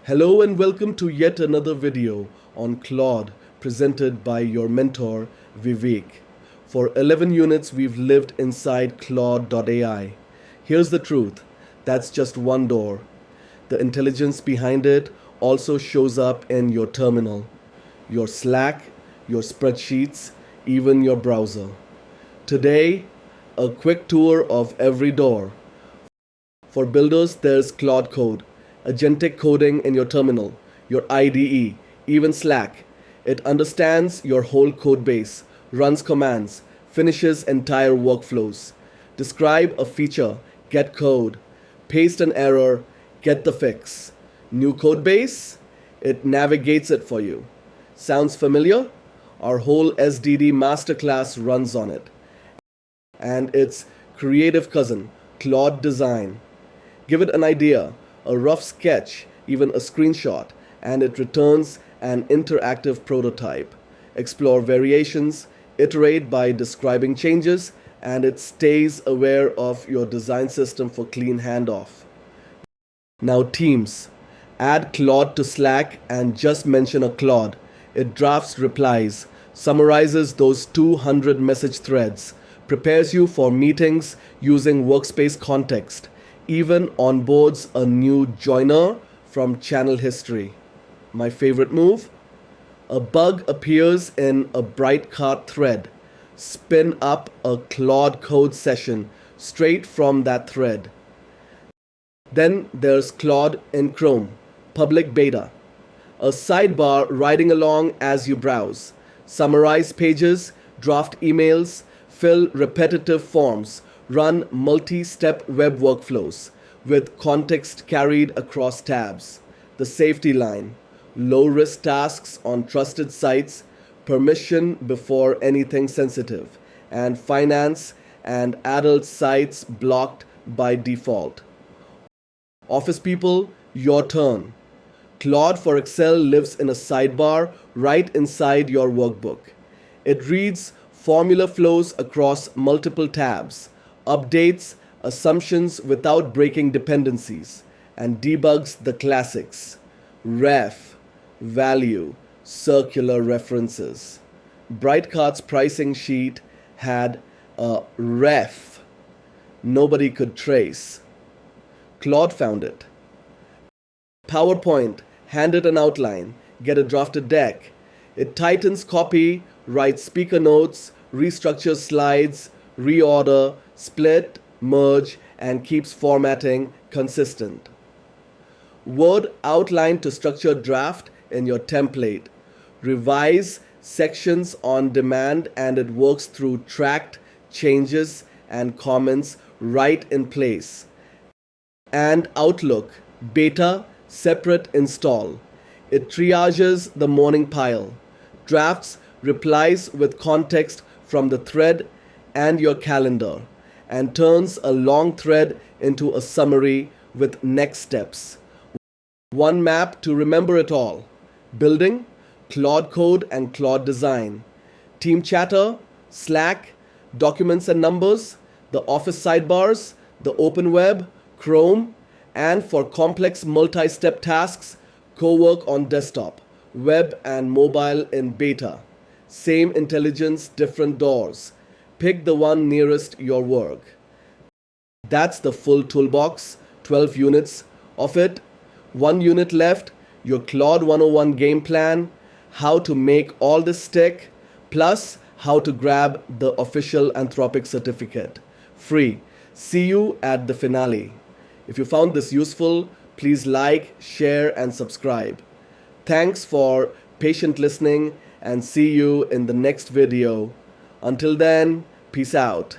Hello and welcome to yet another video on Claude presented by your mentor Vivek. For 11 units we've lived inside claude.ai. Here's the truth, that's just one door. The intelligence behind it also shows up in your terminal, your Slack, your spreadsheets, even your browser. Today, a quick tour of every door. For builders, there's Claude Code, agentic coding in your terminal, your IDE, even Slack. It understands your whole code base, runs commands, finishes entire workflows. Describe a feature, get code. Paste an error, get the fix. New code base? It navigates it for you. Sounds familiar? Our whole SDD masterclass runs on it. And its creative cousin, Claude Design. Give it an idea, a rough sketch, even a screenshot, and it returns an interactive prototype. Explore variations, iterate by describing changes, and it stays aware of your design system for clean handoff. Now teams. Add Claude to Slack and just mention a Claude. It drafts replies, summarizes those 200 message threads, prepares you for meetings using workspace context, even onboards a new joiner from channel history. My favorite move? A bug appears in a bright cart thread. Spin up a Claude Code session straight from that thread. Then there's Claude in Chrome, public beta. A sidebar riding along as you browse. Summarize pages, draft emails, fill repetitive forms, run multi-step web workflows with context carried across tabs. The safety line, low-risk tasks on trusted sites, permission before anything sensitive, and finance and adult sites blocked by default. Office people, your turn. Claude for Excel lives in a sidebar right inside your workbook. It reads formula flows across multiple tabs, updates assumptions without breaking dependencies, and debugs the classics: ref, value, circular references. Brightcart's pricing sheet had a ref nobody could trace. Claude found it. PowerPoint, hand it an outline, get a drafted deck. It tightens copy, writes speaker notes, restructures slides, reorder, split, merge, and keeps formatting consistent. Word outline to structured draft in your template. Revise sections on demand and it works through tracked changes and comments right in place. And Outlook, beta, separate install. It triages the morning pile, drafts replies with context from the thread and your calendar, and turns a long thread into a summary with next steps. One map to remember it all. Building, Claude Code and Claude Design. Team chatter, Slack, documents and numbers, the office sidebars, the open web, Chrome, and for complex multi-step tasks, co-work on desktop, web and mobile in beta. Same intelligence, different doors. Pick the one nearest your work. That's the full toolbox, 12 units of it. 1 unit left, your Claude 101 game plan, how to make all this stick, plus how to grab the official Anthropic certificate. Free. See you at the finale. If you found this useful, please like, share, and subscribe. Thanks for patient listening and see you in the next video. Until then, peace out.